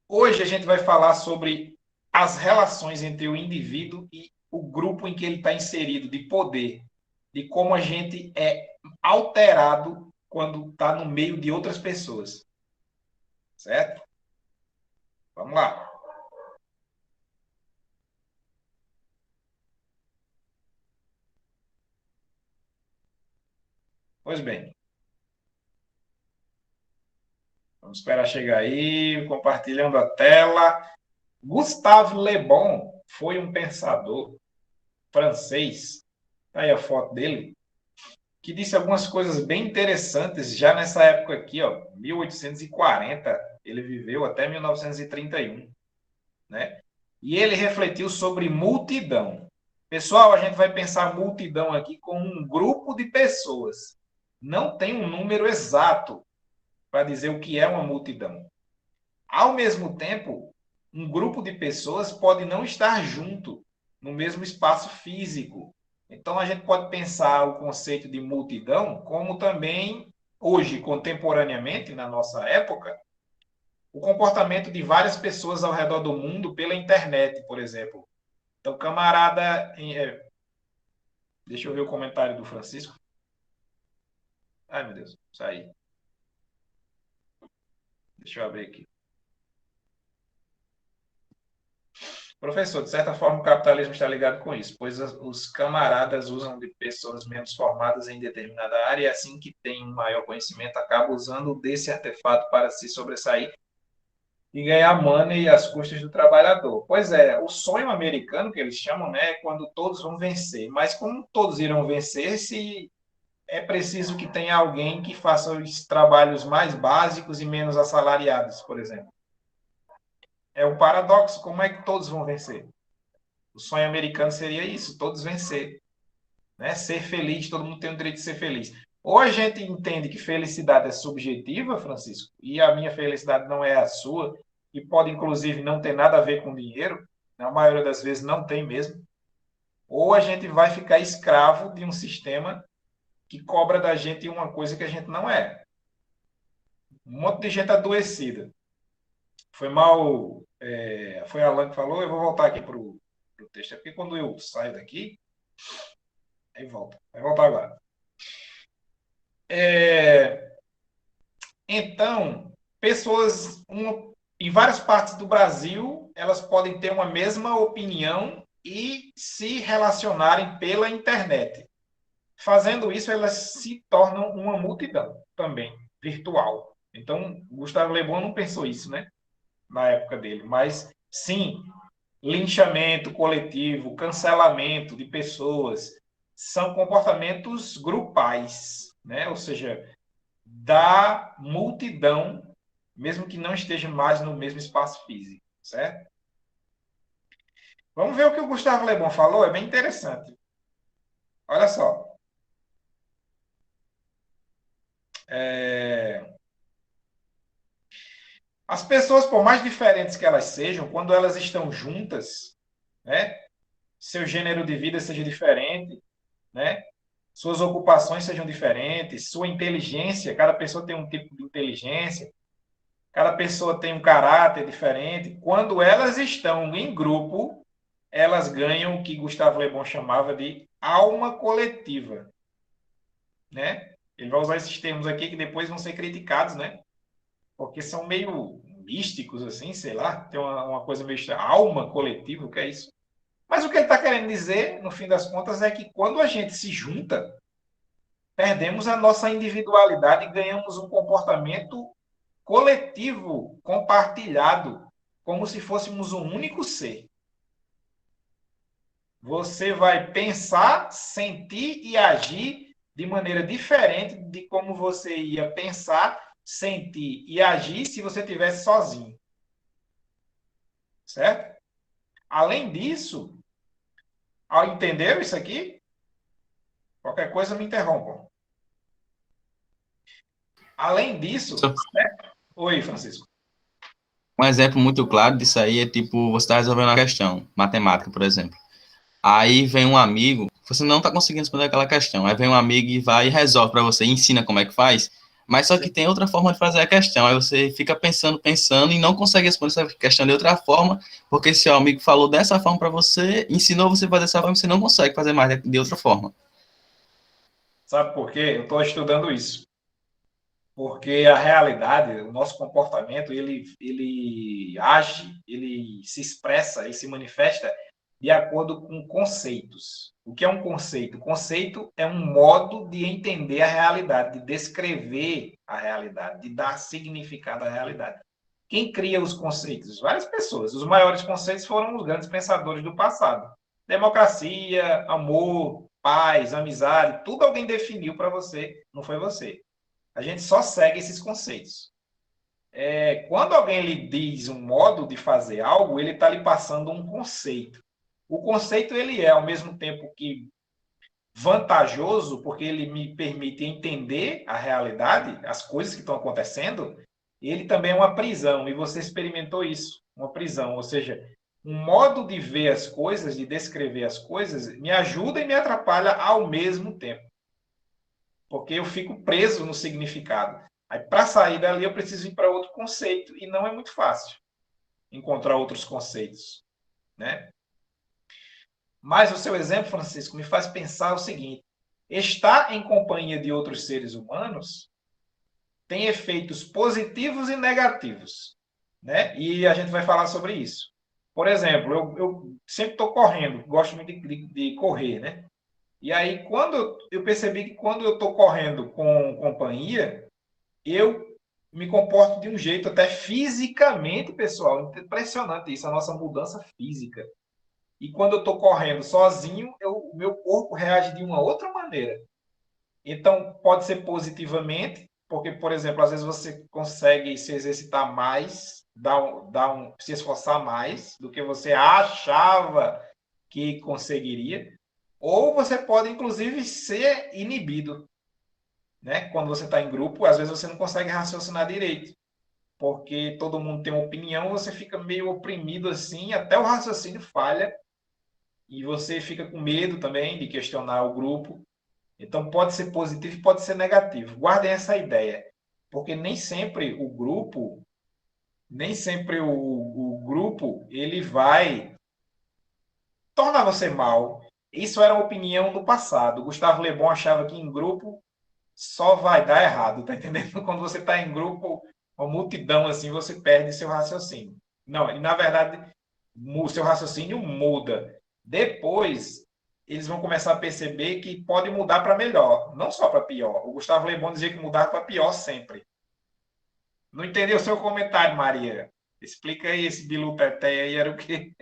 Hoje a gente vai falar sobre as relações entre o indivíduo e o grupo em que ele está inserido, de poder, de como a gente é alterado quando está no meio de outras pessoas. Certo? Vamos lá. Pois bem, vamos esperar chegar aí, compartilhando a tela. Gustave Le Bon foi um pensador francês, tá aí a foto dele, que disse algumas coisas bem interessantes já nessa época aqui, ó, 1840, ele viveu até 1931, né? E ele refletiu sobre multidão. Pessoal, a gente vai pensar multidão aqui como um grupo de pessoas. Não tem um número exato para dizer o que é uma multidão. Ao mesmo tempo, um grupo de pessoas pode não estar junto no mesmo espaço físico. Então, a gente pode pensar o conceito de multidão como também, hoje, contemporaneamente, na nossa época, o comportamento de várias pessoas ao redor do mundo pela internet, por exemplo. Então, camarada. Deixa eu ver o comentário do Francisco. Ai, meu Deus, saí. Deixa eu abrir aqui. Professor, de certa forma, o capitalismo está ligado com isso, pois os camaradas usam de pessoas menos formadas em determinada área e assim que tem um maior conhecimento, acaba usando desse artefato para se sobressair e ganhar money às custas do trabalhador. Pois é, o sonho americano, que eles chamam, né, é quando todos vão vencer. Mas como todos irão vencer, se é preciso que tenha alguém que faça os trabalhos mais básicos e menos assalariados, por exemplo. É um paradoxo, como é que todos vão vencer? O sonho americano seria isso, todos vencer, né? Ser feliz, todo mundo tem o direito de ser feliz. Ou a gente entende que felicidade é subjetiva, Francisco, e a minha felicidade não é a sua, e pode inclusive não ter nada a ver com dinheiro, na maioria das vezes não tem mesmo. Ou a gente vai ficar escravo de um sistema que cobra da gente uma coisa que a gente não é. Um monte de gente adoecida. Foi mal, foi a Alan que falou, eu vou voltar aqui para o texto, é porque quando eu saio daqui, aí volta. Vai voltar agora. É, então, pessoas em várias partes do Brasil, elas podem ter uma mesma opinião e se relacionarem pela internet. Fazendo isso, elas se tornam uma multidão também, virtual. Então, Gustavo Le Bon não pensou isso, né? Na época dele. Mas, sim, linchamento coletivo, cancelamento de pessoas, são comportamentos grupais, né? Ou seja, da multidão, mesmo que não esteja mais no mesmo espaço físico, certo? Vamos ver o que o Gustavo Le Bon falou, é bem interessante. Olha só. É... As pessoas, por mais diferentes que elas sejam, quando elas estão juntas, né? Seu gênero de vida seja diferente, né? Suas ocupações sejam diferentes, sua inteligência, cada pessoa tem um tipo de inteligência, cada pessoa tem um caráter diferente. Quando elas estão em grupo, elas ganham o que Gustavo Le Bon chamava de alma coletiva, né? Ele vai usar esses termos aqui que depois vão ser criticados, né? Porque são meio místicos, assim, sei lá, tem uma coisa meio estranha. Alma coletiva, o que é isso? Mas o que ele está querendo dizer, no fim das contas, é que quando a gente se junta, perdemos a nossa individualidade e ganhamos um comportamento coletivo, compartilhado, como se fôssemos um único ser. Você vai pensar, sentir e agir de maneira diferente de como você ia pensar, sentir e agir se você estivesse sozinho. Certo? Além disso, entenderam isso aqui? Qualquer coisa me interrompam. Além disso, certo? Oi, Francisco. Um exemplo muito claro disso aí é tipo, você está resolvendo uma questão, matemática, por exemplo. Aí vem um amigo, você não está conseguindo responder aquela questão. Aí vem um amigo e vai e resolve para você, ensina como é que faz. Mas só que tem outra forma de fazer a questão. Aí você fica pensando, pensando e não consegue responder essa questão de outra forma, porque seu amigo falou dessa forma para você, ensinou você a fazer dessa forma, você não consegue fazer mais de outra forma. Sabe por quê? Eu estou estudando isso. Porque a realidade, o nosso comportamento, ele age, ele se expressa, ele se manifesta de acordo com conceitos. O que é um conceito? Conceito é um modo de entender a realidade, de descrever a realidade, de dar significado à realidade. Quem cria os conceitos? Várias pessoas. Os maiores conceitos foram os grandes pensadores do passado. Democracia, amor, paz, amizade, tudo alguém definiu para você, não foi você. A gente só segue esses conceitos. Quando alguém lhe diz um modo de fazer algo, ele está lhe passando um conceito. O conceito ele é, ao mesmo tempo que vantajoso, porque ele me permite entender a realidade, as coisas que estão acontecendo, ele também é uma prisão, e você experimentou isso, uma prisão, ou seja, um modo de ver as coisas, de descrever as coisas, me ajuda e me atrapalha ao mesmo tempo, porque eu fico preso no significado. Aí, para sair dali, eu preciso ir para outro conceito, e não é muito fácil encontrar outros conceitos, né? Mas o seu exemplo, Francisco, me faz pensar o seguinte: estar em companhia de outros seres humanos tem efeitos positivos e negativos, né? E a gente vai falar sobre isso. Por exemplo, eu sempre estou correndo, gosto muito de correr, né? E aí, quando eu percebi que quando eu estou correndo com companhia, eu me comporto de um jeito até fisicamente, pessoal, impressionante isso, a nossa mudança física. E quando eu estou correndo sozinho, o meu corpo reage de uma outra maneira. Então, pode ser positivamente, porque, por exemplo, às vezes você consegue se exercitar mais, se esforçar mais do que você achava que conseguiria, ou você pode, inclusive, ser inibido, né? Quando você está em grupo, às vezes você não consegue raciocinar direito, porque todo mundo tem uma opinião, você fica meio oprimido assim, até o raciocínio falha, e você fica com medo também de questionar o grupo. Então, pode ser positivo e pode ser negativo. Guardem essa ideia, porque nem sempre o grupo, ele vai tornar você mal. Isso era uma opinião do passado. O Gustavo Le Bon achava que em grupo só vai dar errado, tá entendendo? Quando você está em grupo, uma multidão assim, você perde seu raciocínio. Não, e na verdade, o seu raciocínio muda. Depois, eles vão começar a perceber que pode mudar para melhor, não só para pior. O Gustavo Le Bon dizia que mudar para pior sempre. Não entendeu o seu comentário, Maria? Explica aí esse Bilu Teté aí, era o quê?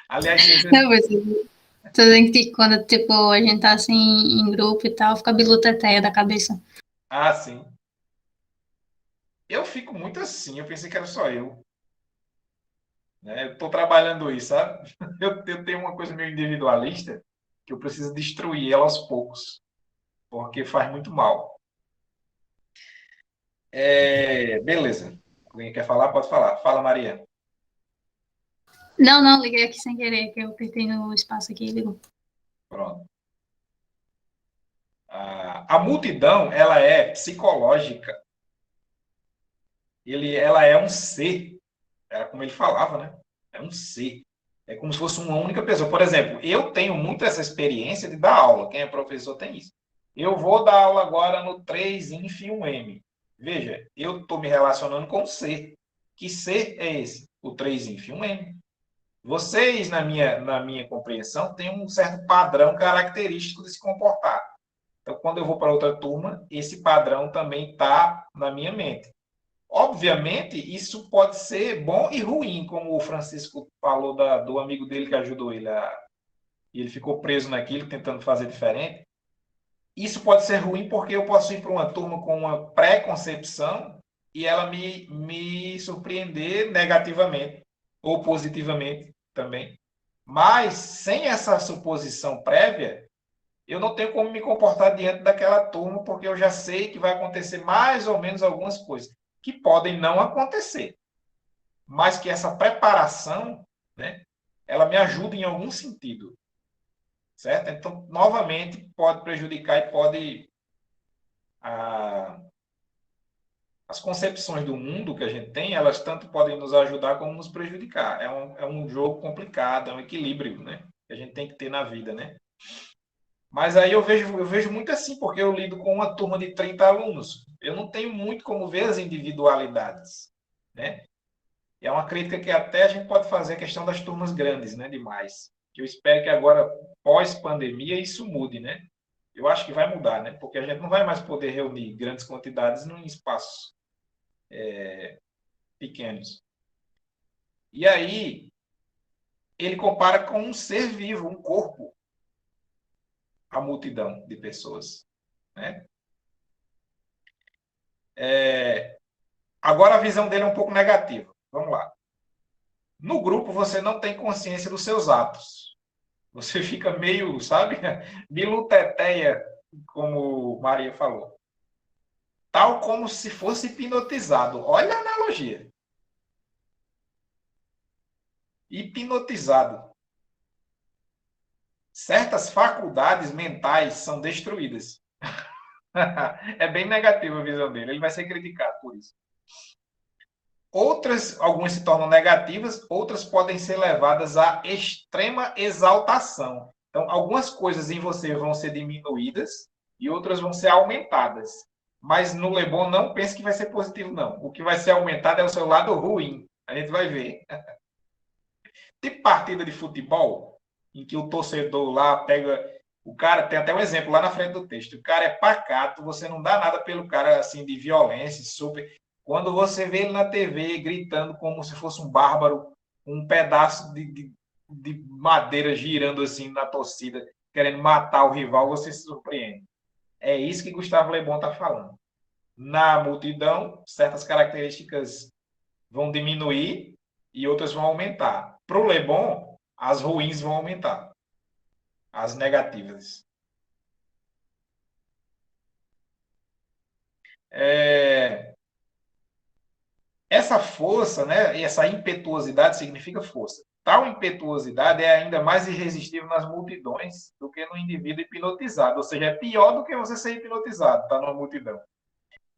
Aliás, Não, mas tô dizendo que quando, tipo, a gente tá assim em grupo e tal, fica biluteteia da cabeça. ah, sim. Eu fico muito assim, eu pensei que era só eu. Né? Eu estou trabalhando isso, sabe? Eu tenho uma coisa meio individualista que eu preciso destruir ela aos poucos, porque faz muito mal. Beleza. Alguém quer falar? Pode falar. Fala, Maria. Não, não, liguei aqui sem querer, que eu apertei no espaço aqui e ligou. Pronto. A multidão, ela é psicológica. Ela é um ser. Era como ele falava, né? É um ser. É como se fosse uma única pessoa. Por exemplo, eu tenho muito essa experiência de dar aula. Quem é professor tem isso. Eu vou dar aula agora no 3INF e 1M. Veja, eu estou me relacionando com o ser. Que ser é esse? O 3INF e 1M. Vocês, na minha compreensão, têm um certo padrão característico de se comportar. Então, quando eu vou para outra turma, esse padrão também está na minha mente. Obviamente, isso pode ser bom e ruim, como o Francisco falou do amigo dele que ajudou ele e ele ficou preso naquilo, tentando fazer diferente. Isso pode ser ruim porque eu posso ir para uma turma com uma pré-concepção e ela me surpreender negativamente ou positivamente também. Mas sem essa suposição prévia, eu não tenho como me comportar diante daquela turma porque eu já sei que vai acontecer mais ou menos algumas coisas que podem não acontecer, mas que essa preparação, né, ela me ajuda em algum sentido, certo? Então, novamente, pode prejudicar e pode as concepções do mundo que a gente tem, elas tanto podem nos ajudar como nos prejudicar. É um jogo complicado, é um equilíbrio, né? Que a gente tem que ter na vida, né? Mas aí eu vejo muito assim, porque eu lido com uma turma de 30 alunos. Eu não tenho muito como ver as individualidades, né? É uma crítica que até a gente pode fazer a questão das turmas grandes, né? Demais. Que eu espero que agora, pós-pandemia, isso mude, né? Eu acho que vai mudar, né? Porque a gente não vai mais poder reunir grandes quantidades em espaços pequenos. E aí, ele compara com um ser vivo, um corpo, a multidão de pessoas, né? Agora a visão dele é um pouco negativa. Vamos lá. No grupo, você não tem consciência dos seus atos. Você fica meio, sabe, biluteteia, como Maria falou. Tal como se fosse hipnotizado. Olha a analogia. Hipnotizado. Certas faculdades mentais são destruídas. É bem negativa a visão dele. Ele vai ser criticado por isso. Outras, algumas se tornam negativas, outras podem ser levadas à extrema exaltação. Então, algumas coisas em você vão ser diminuídas e outras vão ser aumentadas. Mas no Le Bon não pense que vai ser positivo, não. O que vai ser aumentado é o seu lado ruim. A gente vai ver. Tipo partida de futebol, em que o torcedor lá pega... O cara, tem até um exemplo lá na frente do texto. O cara é pacato, você não dá nada pelo cara assim de violência, super... Quando você vê ele na TV gritando como se fosse um bárbaro, um pedaço de madeira girando assim na torcida, querendo matar o rival, você se surpreende. É isso que Gustavo Le Bon está falando. Na multidão, certas características vão diminuir e outras vão aumentar. Para o Le Bon, as ruins vão aumentar, as negativas. Essa força, né, essa impetuosidade significa força. Tal impetuosidade é ainda mais irresistível nas multidões do que no indivíduo hipnotizado. Ou seja, é pior do que você ser hipnotizado, tá numa multidão.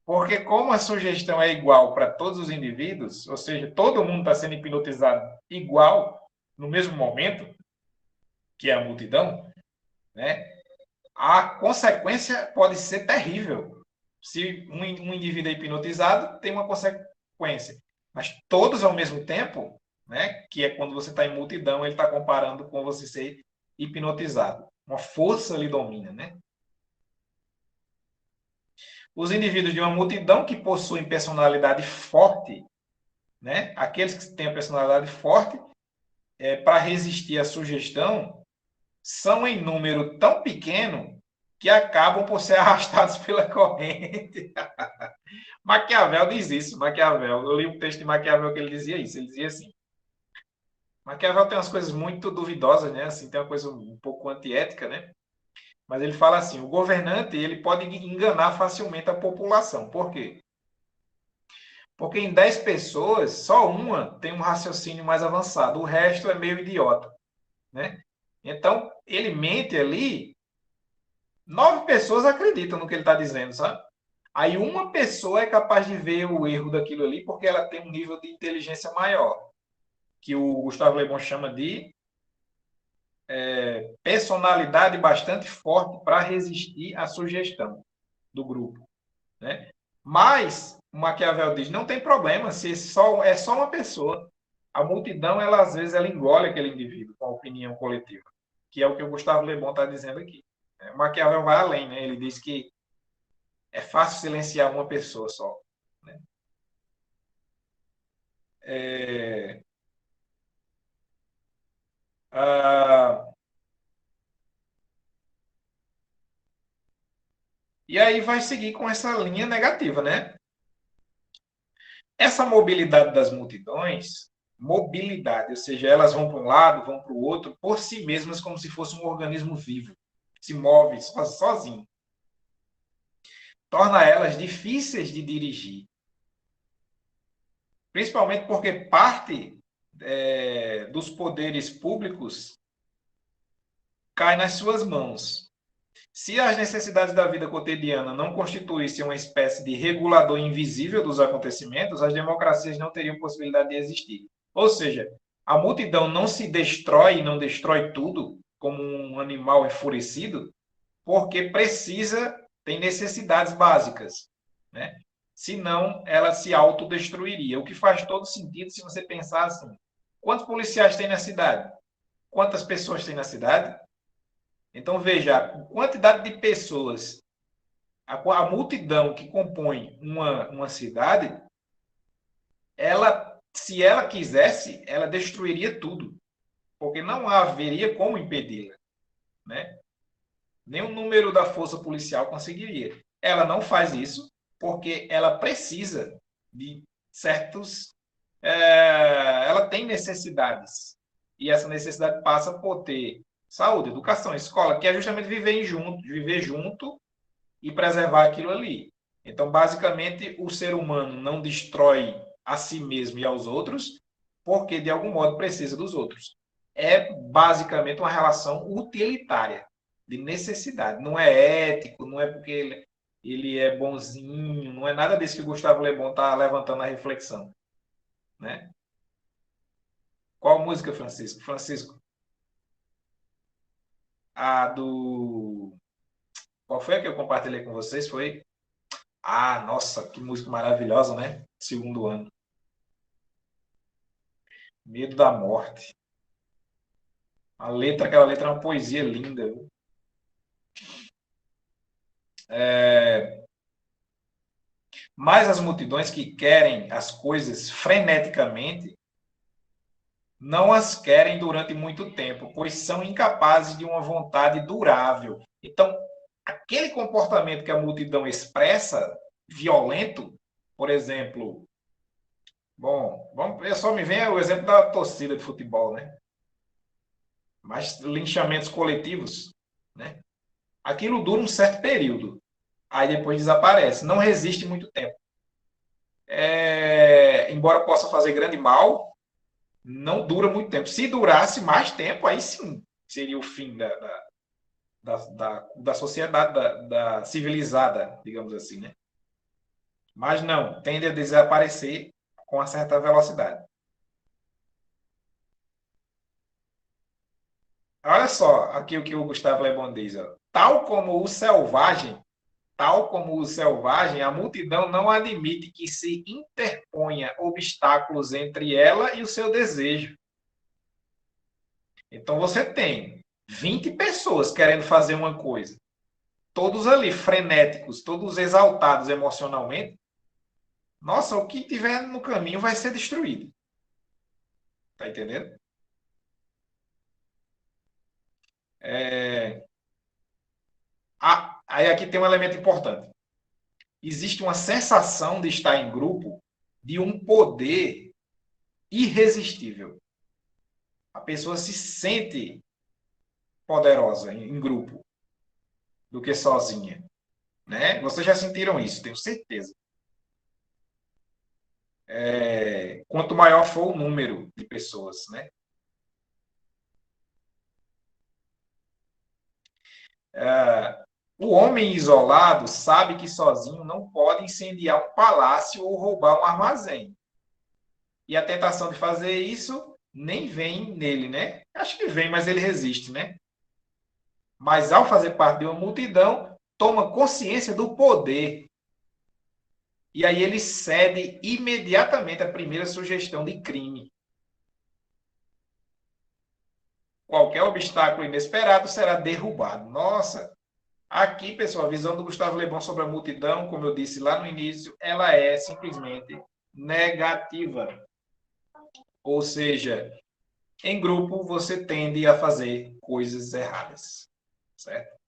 Porque como a sugestão é igual para todos os indivíduos, ou seja, todo mundo está sendo hipnotizado igual, no mesmo momento, que é a multidão, né, a consequência pode ser terrível. Se um indivíduo é hipnotizado, tem uma consequência. Mas todos ao mesmo tempo, né, que é quando você está em multidão, ele está comparando com você ser hipnotizado. Uma força lhe domina, né? Os indivíduos de uma multidão que possuem personalidade forte, né, aqueles que têm a personalidade forte, para resistir à sugestão, são em número tão pequeno que acabam por ser arrastados pela corrente. Maquiavel diz isso, Maquiavel. Eu li um texto de Maquiavel que ele dizia isso. Ele dizia assim: Maquiavel tem umas coisas muito duvidosas, né? Assim, tem uma coisa um pouco antiética, né? Mas ele fala assim: o governante ele pode enganar facilmente a população. Por quê? Porque em 10 pessoas, só uma tem um raciocínio mais avançado, o resto é meio idiota, né? Então, ele mente ali, 9 pessoas acreditam no que ele está dizendo, sabe? Aí uma pessoa é capaz de ver o erro daquilo ali porque ela tem um nível de inteligência maior, que o Gustavo Le Bon chama de personalidade bastante forte para resistir à sugestão do grupo, né? Mas o Maquiavel diz, não tem problema se é só uma pessoa. A multidão, ela às vezes, ela engole aquele indivíduo com a opinião coletiva, que é o que o Gustavo Le Bon está dizendo aqui. O Maquiavel vai além, né? Ele diz que é fácil silenciar uma pessoa só, né? Ah, e aí vai seguir com essa linha negativa, né? Essa mobilidade das multidões, mobilidade, ou seja, elas vão para um lado, vão para o outro, por si mesmas, como se fosse um organismo vivo, se move sozinho. Torna elas difíceis de dirigir. Principalmente porque parte dos poderes públicos cai nas suas mãos. Se as necessidades da vida cotidiana não constituíssem uma espécie de regulador invisível dos acontecimentos, as democracias não teriam possibilidade de existir. Ou seja, a multidão não se destrói, não destrói tudo, como um animal enfurecido, porque tem necessidades básicas, né? Senão, ela se autodestruiria. O que faz todo sentido se você pensar assim. Quantos policiais tem na cidade? Quantas pessoas tem na cidade? Então, veja, a quantidade de pessoas, a multidão que compõe uma cidade, se ela quisesse, ela destruiria tudo, porque não haveria como impedi-la, né? Nem o número da força policial conseguiria. Ela não faz isso porque ela precisa de certos... ela tem necessidades, e essa necessidade passa por ter saúde, educação, escola, que é justamente viver junto e preservar aquilo ali. Então, basicamente, o ser humano não destrói a si mesmo e aos outros, porque de algum modo precisa dos outros. É basicamente uma relação utilitária, de necessidade. Não é ético, não é porque ele é bonzinho, não é nada disso que o Gustavo Le Bon está levantando a reflexão, né? Qual música, Francisco? Francisco, a do... Qual foi a que eu compartilhei com vocês? Foi... Ah, nossa, que música maravilhosa, né? Segundo ano. Medo da Morte. Aquela letra é uma poesia linda. Viu? Mas as multidões que querem as coisas freneticamente não as querem durante muito tempo, pois são incapazes de uma vontade durável. Então, aquele comportamento que a multidão expressa, violento, por exemplo, só me vem o exemplo da torcida de futebol, né? Mas linchamentos coletivos, né? Aquilo dura um certo período, aí depois desaparece, não resiste muito tempo. Embora possa fazer grande mal, não dura muito tempo. Se durasse mais tempo, aí sim seria o fim da sociedade da civilizada, digamos assim, né? Mas não, tende a desaparecer com uma certa velocidade. Olha só aqui o que o Gustavo Le Bon diz. Ó. Tal como o selvagem, a multidão não admite que se interponha obstáculos entre ela e o seu desejo. Então você tem 20 pessoas querendo fazer uma coisa, todos ali frenéticos, todos exaltados emocionalmente. Nossa, o que tiver no caminho vai ser destruído. Tá entendendo? Aí aqui tem um elemento importante. Existe uma sensação de estar em grupo, de um poder irresistível. A pessoa se sente poderosa em grupo do que sozinha, né? Vocês já sentiram isso, tenho certeza. Quanto maior for o número de pessoas, né? O homem isolado sabe que sozinho não pode incendiar um palácio ou roubar um armazém. E a tentação de fazer isso nem vem nele, né? Acho que vem, mas ele resiste, né? Mas ao fazer parte de uma multidão, toma consciência do poder. E aí ele cede imediatamente à primeira sugestão de crime. Qualquer obstáculo inesperado será derrubado. Nossa, aqui, pessoal, a visão do Gustavo Le Bon sobre a multidão, como eu disse lá no início, ela é simplesmente negativa. Ou seja, em grupo você tende a fazer coisas erradas. Certo?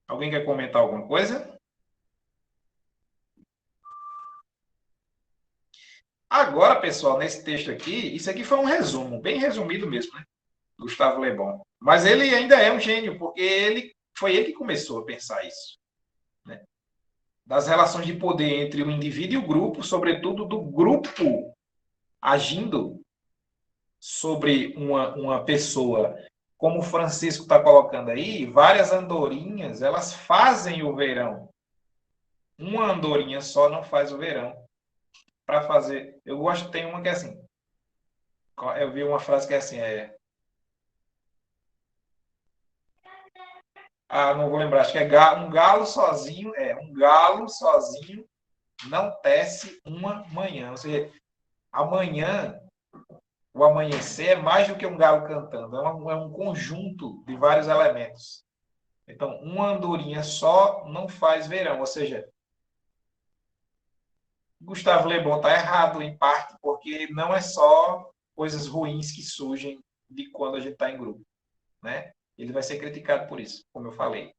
Alguém quer comentar alguma coisa? Agora, pessoal, nesse texto aqui, isso aqui foi um resumo, bem resumido mesmo, né? Gustavo Le Bon. Mas ele ainda é um gênio, porque foi ele que começou a pensar isso. Né? Das relações de poder entre o indivíduo e o grupo, sobretudo do grupo agindo sobre uma pessoa como o Francisco está colocando aí, várias andorinhas, elas fazem o verão. Uma andorinha só não faz o verão. Para fazer, eu gosto, tem uma que é assim, eu vi uma frase que é assim, não vou lembrar, acho que é um galo sozinho, não tece uma manhã. Ou seja, amanhã, o amanhecer é mais do que um galo cantando, é um conjunto de vários elementos. Então, uma andorinha só não faz verão. Ou seja, Gustavo Le Bon está errado, em parte, porque não é só coisas ruins que surgem de quando a gente está em grupo, né? Ele vai ser criticado por isso, como eu falei.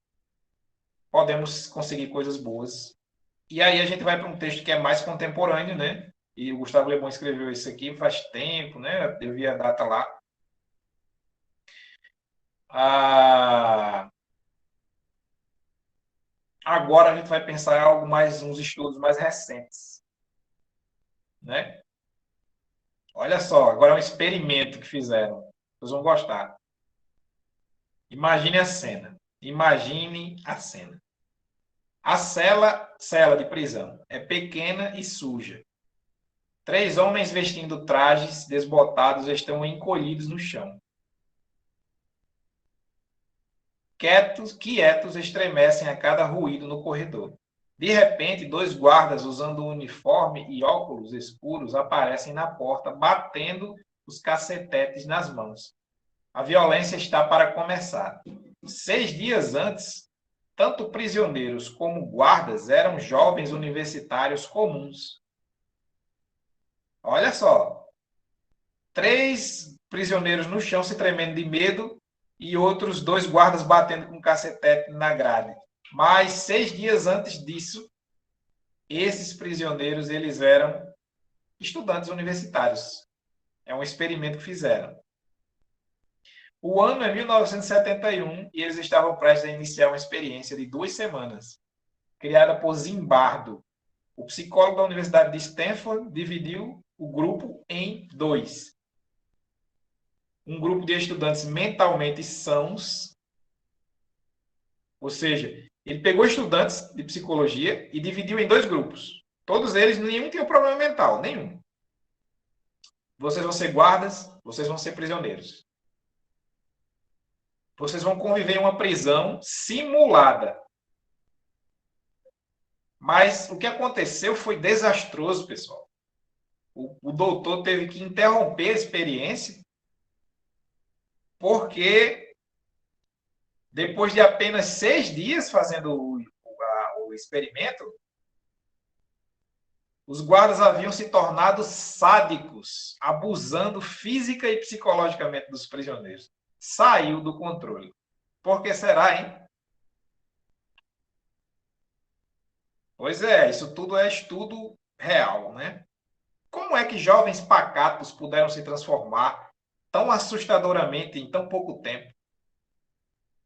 Podemos conseguir coisas boas. E aí a gente vai para um texto que é mais contemporâneo, né? E o Gustavo Le Bon escreveu isso aqui faz tempo, né? Eu vi a data lá. Agora a gente vai pensar em algo mais, uns estudos mais recentes, né? Olha só, agora é um experimento que fizeram. Vocês vão gostar. Imagine a cena. Imagine a cena. A cela de prisão é pequena e suja. 3 homens vestindo trajes desbotados estão encolhidos no chão. Quietos estremecem a cada ruído no corredor. De repente, 2 guardas usando uniforme e óculos escuros aparecem na porta, batendo os cacetetes nas mãos. A violência está para começar. 6 dias antes, tanto prisioneiros como guardas eram jovens universitários comuns. Olha só. 3 prisioneiros no chão se tremendo de medo e outros 2 guardas batendo com cacetete na grade. Mas 6 dias antes disso, esses prisioneiros eles eram estudantes universitários. É um experimento que fizeram. O ano é 1971 e eles estavam prestes a iniciar uma experiência de 2 semanas, criada por Zimbardo. O psicólogo da Universidade de Stanford dividiu o grupo em 2. Um grupo de estudantes mentalmente sãos, ou seja, ele pegou estudantes de psicologia e dividiu em 2 grupos. Todos eles, nenhum tinha problema mental, nenhum. Vocês vão ser guardas, vocês vão ser prisioneiros. Vocês vão conviver em uma prisão simulada. Mas o que aconteceu foi desastroso, pessoal. O doutor teve que interromper a experiência porque depois de apenas 6 dias fazendo o experimento, os guardas haviam se tornado sádicos, abusando física e psicologicamente dos prisioneiros. Saiu do controle. Por que será, hein? Pois é, isso tudo é estudo real, né? Como é que jovens pacatos puderam se transformar tão assustadoramente em tão pouco tempo?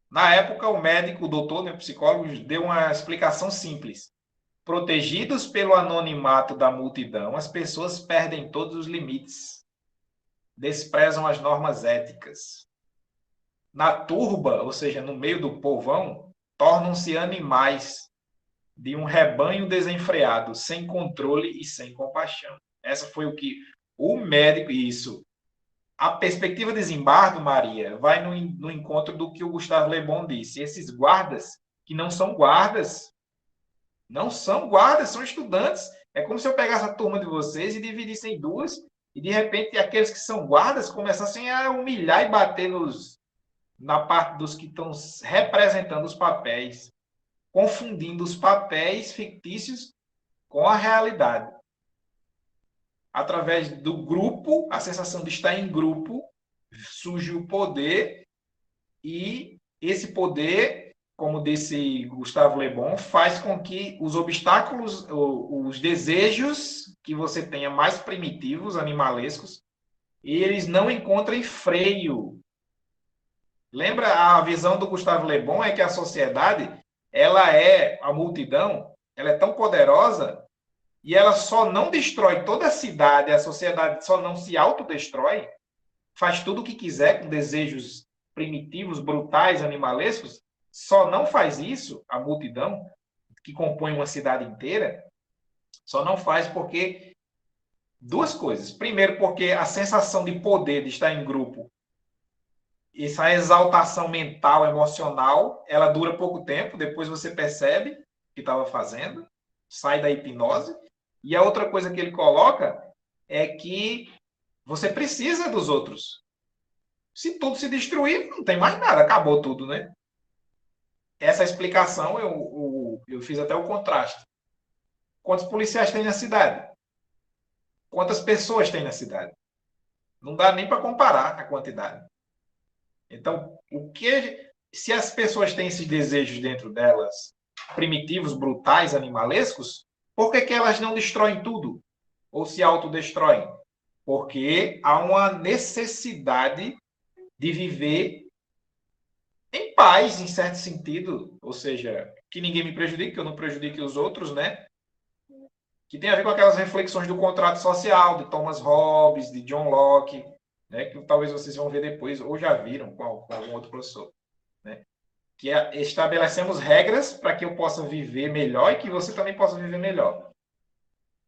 Na época, o médico, o doutor, o psicólogo, deu uma explicação simples. Protegidos pelo anonimato da multidão, as pessoas perdem todos os limites, desprezam as normas éticas. Na turba, ou seja, no meio do povão, tornam-se animais de um rebanho desenfreado, sem controle e sem compaixão. Essa foi o que o médico, isso. A perspectiva de Zimbardo, Maria, vai no encontro do que o Gustavo Le Bon disse. Esses guardas, que não são guardas, são estudantes. É como se eu pegasse a turma de vocês e dividisse em 2, e de repente aqueles que são guardas começassem a humilhar e bater na parte dos que estão representando os papéis, confundindo os papéis fictícios com a realidade. Através do grupo, a sensação de estar em grupo, surge o poder, e esse poder, como disse Gustavo Le Bon, faz com que os obstáculos, os desejos que você tenha mais primitivos, animalescos, eles não encontrem freio. Lembra, a visão do Gustavo Le Bon é que a sociedade, a multidão, ela é tão poderosa e ela só não destrói toda a cidade, a sociedade só não se autodestrói, faz tudo o que quiser com desejos primitivos, brutais, animalescos, só não faz isso, a multidão, que compõe uma cidade inteira, só não faz porque duas coisas. Primeiro, porque a sensação de poder de estar em grupo, essa exaltação mental, emocional, ela dura pouco tempo, depois você percebe o que estava fazendo, sai da hipnose. E a outra coisa que ele coloca é que você precisa dos outros. Se tudo se destruir, não tem mais nada, acabou tudo, né? Essa explicação eu fiz até o contraste. Quantos policiais tem na cidade? Quantas pessoas tem na cidade? Não dá nem para comparar a quantidade. Então, se as pessoas têm esses desejos dentro delas, primitivos, brutais, animalescos, por que elas não destroem tudo? Ou se autodestroem? Porque há uma necessidade de viver em paz, em certo sentido. Ou seja, que ninguém me prejudique, que eu não prejudique os outros, né? Que tem a ver com aquelas reflexões do contrato social, de Thomas Hobbes, de John Locke, né? Que talvez vocês vão ver depois, ou já viram com algum outro professor. Né? Que estabelecemos regras para que eu possa viver melhor e que você também possa viver melhor.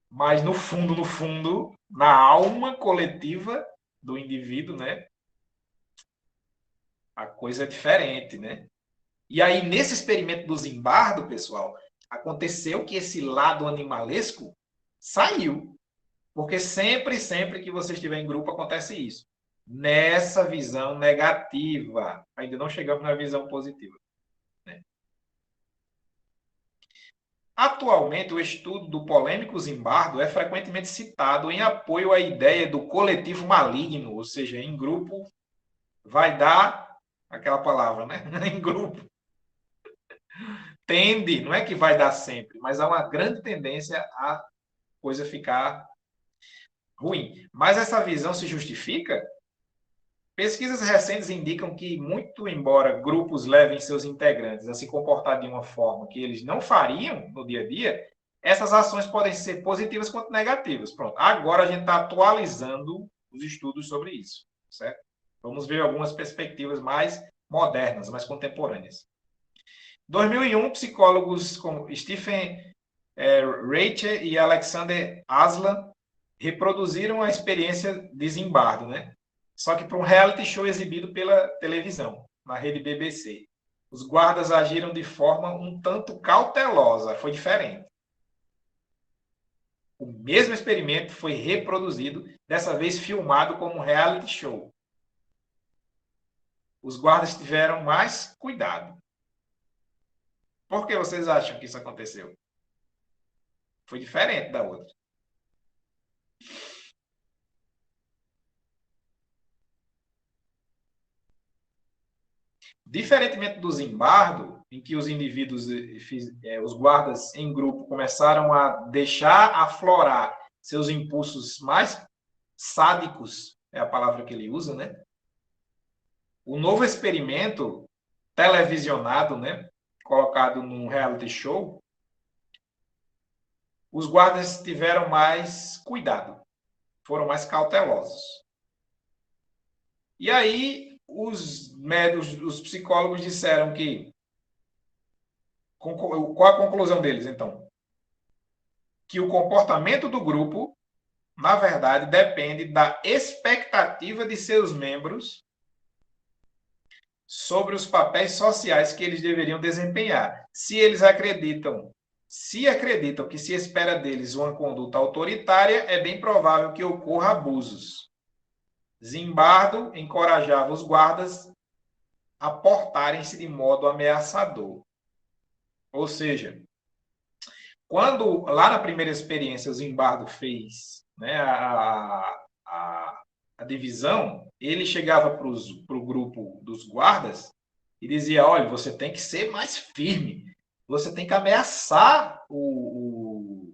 Mas no fundo, na alma coletiva do indivíduo, né? A coisa é diferente, né? E aí, nesse experimento do Zimbardo, pessoal, aconteceu que esse lado animalesco saiu. Porque sempre que você estiver em grupo, acontece isso. Nessa visão negativa. Ainda não chegamos na visão positiva. Né? Atualmente, o estudo do polêmico Zimbardo é frequentemente citado em apoio à ideia do coletivo maligno, ou seja, em grupo vai dar aquela palavra, né? Em grupo. Tende, não é que vai dar sempre, mas há uma grande tendência a coisa ficar ruim. Mas essa visão se justifica? Pesquisas recentes indicam que, muito embora grupos levem seus integrantes a se comportar de uma forma que eles não fariam no dia a dia, essas ações podem ser positivas quanto negativas. Pronto. Agora a gente está atualizando os estudos sobre isso, certo? Vamos ver algumas perspectivas mais modernas, mais contemporâneas. Em 2001, psicólogos como Stephen Reicher e Alexander Aslan reproduziram a experiência de Zimbardo, né? Só que para um reality show exibido pela televisão, na rede BBC. Os guardas agiram de forma um tanto cautelosa, foi diferente. O mesmo experimento foi reproduzido, dessa vez filmado como um reality show. Os guardas tiveram mais cuidado. Por que vocês acham que isso aconteceu? Foi diferente da outra. Diferentemente do Zimbardo, em que os indivíduos, os guardas em grupo, começaram a deixar aflorar seus impulsos mais sádicos, é a palavra que ele usa, né? O novo experimento televisionado, né, colocado num reality show, os guardas tiveram mais cuidado, foram mais cautelosos. E aí os médicos, os psicólogos disseram que qual a conclusão deles, então? Que o comportamento do grupo, na verdade, depende da expectativa de seus membros sobre os papéis sociais que eles deveriam desempenhar. Se acreditam que se espera deles uma conduta autoritária, é bem provável que ocorra abusos. Zimbardo encorajava os guardas a portarem-se de modo ameaçador. Ou seja, quando lá na primeira experiência o Zimbardo fez, né, a divisão, ele chegava para o grupo dos guardas e dizia: olha, você tem que ser mais firme, você tem que ameaçar o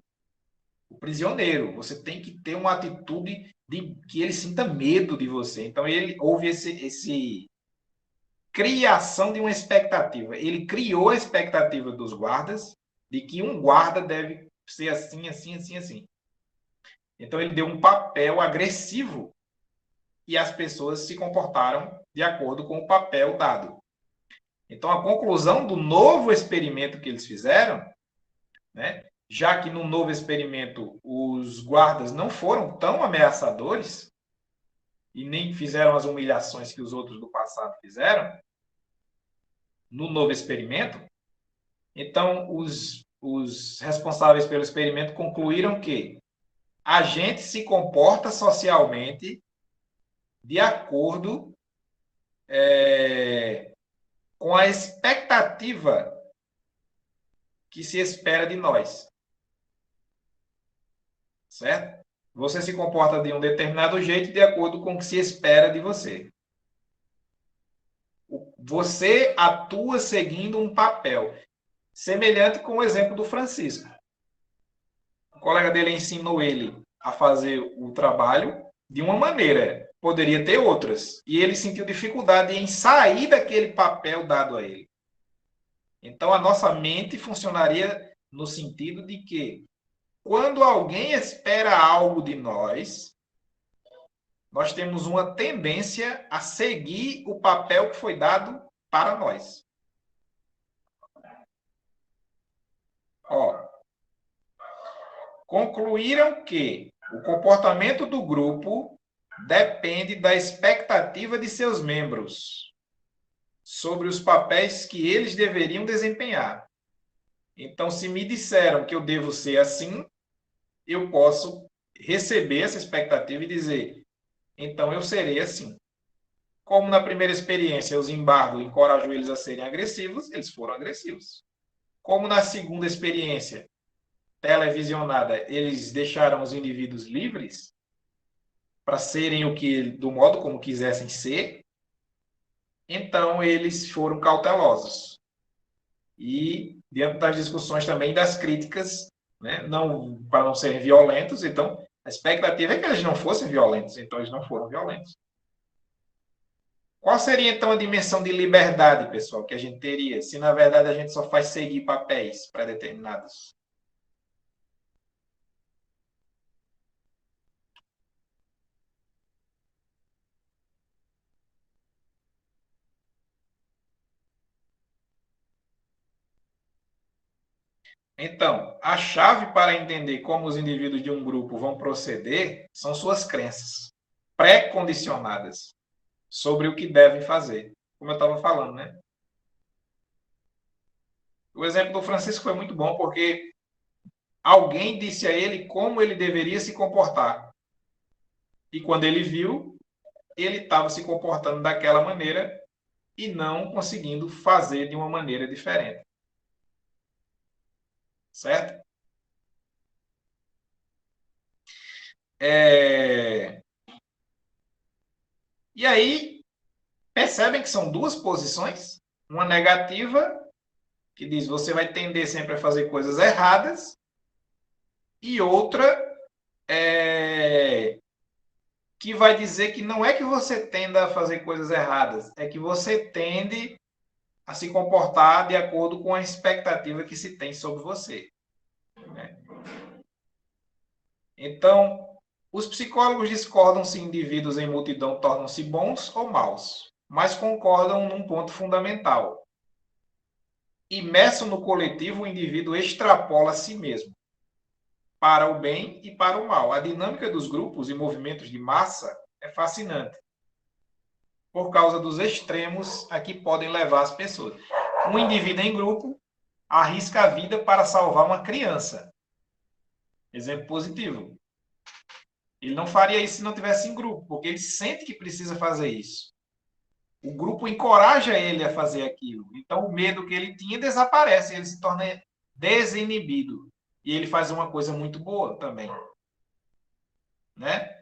prisioneiro, você tem que ter uma atitude de que ele sinta medo de você. Então houve esse criação de uma expectativa. Ele criou a expectativa dos guardas de que um guarda deve ser assim, assim, assim, assim. Então ele deu um papel agressivo e as pessoas se comportaram de acordo com o papel dado. Então, a conclusão do novo experimento que eles fizeram, né, já que no novo experimento os guardas não foram tão ameaçadores e nem fizeram as humilhações que os outros do passado fizeram, no novo experimento, então os responsáveis pelo experimento concluíram que a gente se comporta socialmente de acordo com a expectativa que se espera de nós. Certo? Você se comporta de um determinado jeito de acordo com o que se espera de você. Você atua seguindo um papel, semelhante com o exemplo do Francisco. O colega dele ensinou ele a fazer o trabalho de uma maneira, poderia ter outras, e ele sentiu dificuldade em sair daquele papel dado a ele. Então, a nossa mente funcionaria no sentido de que, quando alguém espera algo de nós, nós temos uma tendência a seguir o papel que foi dado para nós. Concluíram que o comportamento do grupo depende da expectativa de seus membros sobre os papéis que eles deveriam desempenhar. Então, se me disseram que eu devo ser assim, eu posso receber essa expectativa e dizer, então eu serei assim. Como na primeira experiência o Zimbardo encorajou eles a serem agressivos, eles foram agressivos. Como na segunda experiência televisionada, eles deixaram os indivíduos livres para serem do modo como quisessem ser, então eles foram cautelosos. E diante das discussões também das críticas, né, para não serem violentos, então a expectativa é que eles não fossem violentos, então eles não foram violentos. Qual seria, então, a dimensão de liberdade, pessoal, que a gente teria, se, na verdade, a gente só faz seguir papéis pré-determinados? Então, a chave para entender como os indivíduos de um grupo vão proceder são suas crenças pré-condicionadas sobre o que devem fazer, como eu estava falando, né? O exemplo do Francisco foi muito bom porque alguém disse a ele como ele deveria se comportar. E quando ele viu, ele estava se comportando daquela maneira e não conseguindo fazer de uma maneira diferente. Certo? E aí, percebem que são duas posições, uma negativa, que diz você vai tender sempre a fazer coisas erradas, e outra que vai dizer que não é que você tenda a fazer coisas erradas, é que você tende a se comportar de acordo com a expectativa que se tem sobre você. Né? Então, os psicólogos discordam se indivíduos em multidão tornam-se bons ou maus, mas concordam num ponto fundamental. Imerso no coletivo, o indivíduo extrapola a si mesmo, para o bem e para o mal. A dinâmica dos grupos e movimentos de massa é fascinante, por causa dos extremos a que podem levar as pessoas. Um indivíduo em grupo arrisca a vida para salvar uma criança. Exemplo positivo. Ele não faria isso se não tivesse em grupo, porque ele sente que precisa fazer isso. O grupo encoraja ele a fazer aquilo. Então, o medo que ele tinha desaparece, ele se torna desinibido. E ele faz uma coisa muito boa também. Né?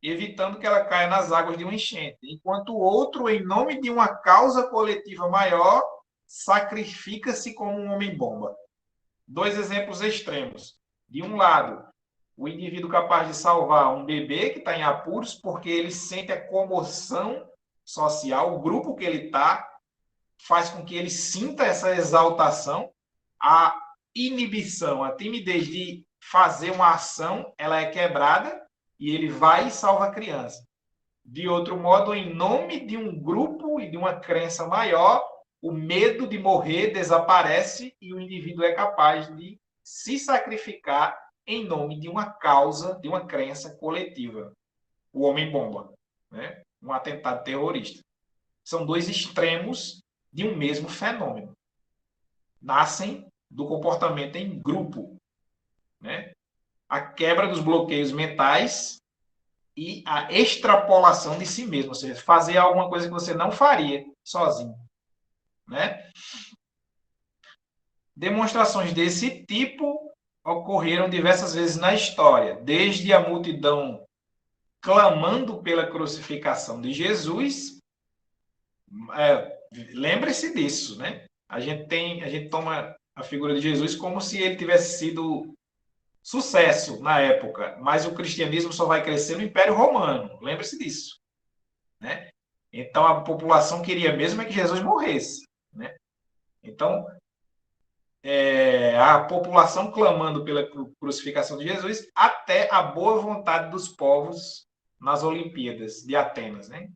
Evitando que ela caia nas águas de uma enchente. Enquanto o outro, em nome de uma causa coletiva maior, sacrifica-se como um homem-bomba. Dois exemplos extremos. De um lado, o indivíduo capaz de salvar um bebê que está em apuros porque ele sente a comoção social, o grupo que ele está faz com que ele sinta essa exaltação, a inibição, a timidez de fazer uma ação, ela é quebrada e ele vai e salva a criança. De outro modo, em nome de um grupo e de uma crença maior, o medo de morrer desaparece e o indivíduo é capaz de se sacrificar em nome de uma causa, de uma crença coletiva. O homem-bomba, né? Um atentado terrorista. São dois extremos de um mesmo fenômeno. Nascem do comportamento em grupo, né? A quebra dos bloqueios mentais e a extrapolação de si mesmo, ou seja, fazer alguma coisa que você não faria sozinho, né? Demonstrações desse tipo ocorreram diversas vezes na história, desde a multidão clamando pela crucificação de Jesus. Lembre-se disso, né? A gente toma a figura de Jesus como se ele tivesse sido sucesso na época, mas o cristianismo só vai crescer no Império Romano. Lembre-se disso, né? Então a população queria mesmo é que Jesus morresse, né? Então a população clamando pela crucificação de Jesus até a boa vontade dos povos nas Olimpíadas de Atenas, né?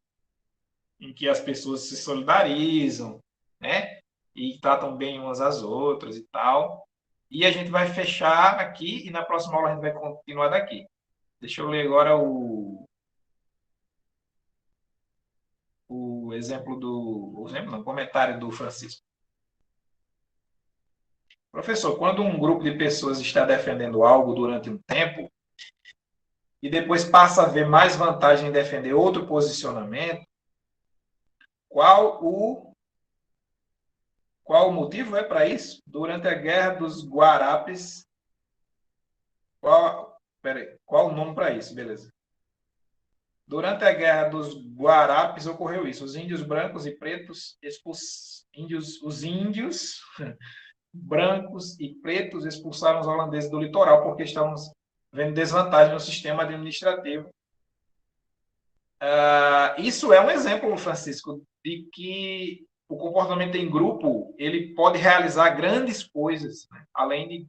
Em que as pessoas se solidarizam, né? E tratam bem umas às outras e tal. E a gente vai fechar aqui e na próxima aula a gente vai continuar daqui. Deixa eu ler agora o exemplo do... O exemplo não, o comentário do Francisco. Professor, quando um grupo de pessoas está defendendo algo durante um tempo e depois passa a ver mais vantagem em defender outro posicionamento, qual o motivo é para isso? Durante a Guerra dos Guarapes, qual o nome para isso? Beleza. Durante a Guerra dos Guarapes ocorreu isso. Os índios brancos e pretos os índios brancos e pretos expulsaram os holandeses do litoral porque estavam vendo desvantagem no sistema administrativo. Isso é um exemplo, Francisco, de que o comportamento em grupo ele pode realizar grandes coisas, né? Além de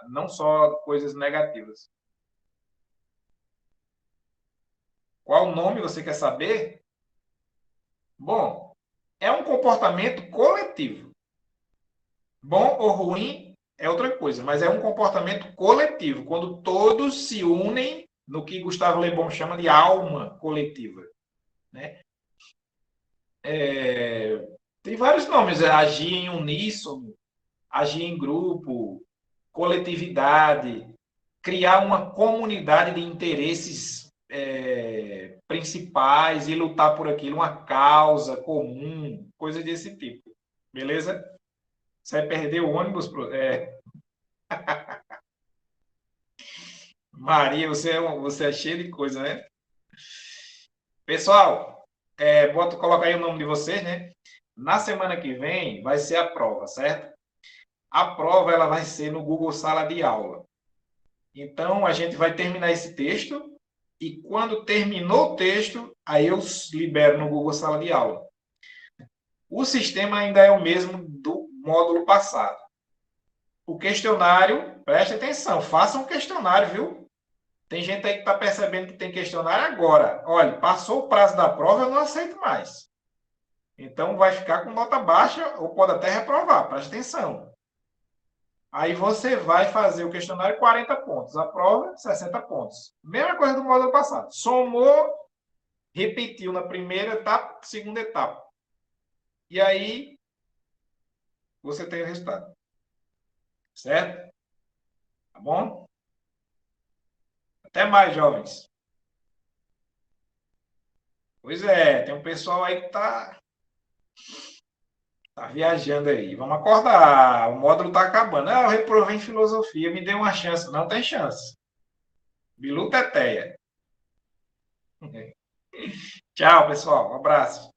não só coisas negativas. Qual o nome você quer saber? Bom, é um comportamento coletivo. Bom ou ruim é outra coisa, mas é um comportamento coletivo, quando todos se unem no que Gustavo Le Bon chama de alma coletiva, né? Tem vários nomes, agir em uníssono, agir em grupo, coletividade, criar uma comunidade de interesses principais e lutar por aquilo, uma causa comum, coisa desse tipo. Beleza? Você vai perder o ônibus. Maria, você é cheio de coisa, né? Pessoal, coloca aí o nome de vocês, né? Na semana que vem vai ser a prova, certo? A prova ela vai ser no Google Sala de Aula. Então, a gente vai terminar esse texto e quando terminou o texto, aí eu libero no Google Sala de Aula. O sistema ainda é o mesmo do módulo passado. O questionário, preste atenção, faça um questionário, viu? Tem gente aí que está percebendo que tem questionário agora. Olha, passou o prazo da prova, eu não aceito mais. Então, vai ficar com nota baixa ou pode até reprovar, preste atenção. Aí você vai fazer o questionário 40 pontos, a prova 60 pontos. Mesma coisa do módulo passado. Somou, repetiu na primeira etapa, segunda etapa. E aí, você tem o resultado. Certo? Tá bom? Até mais, jovens. Pois é, tem um pessoal aí que tá viajando aí. Vamos acordar. O módulo tá acabando. Eu reprovei em filosofia, me deu uma chance. Não tem chance. Bilu Teteia. Tchau, pessoal. Um abraço.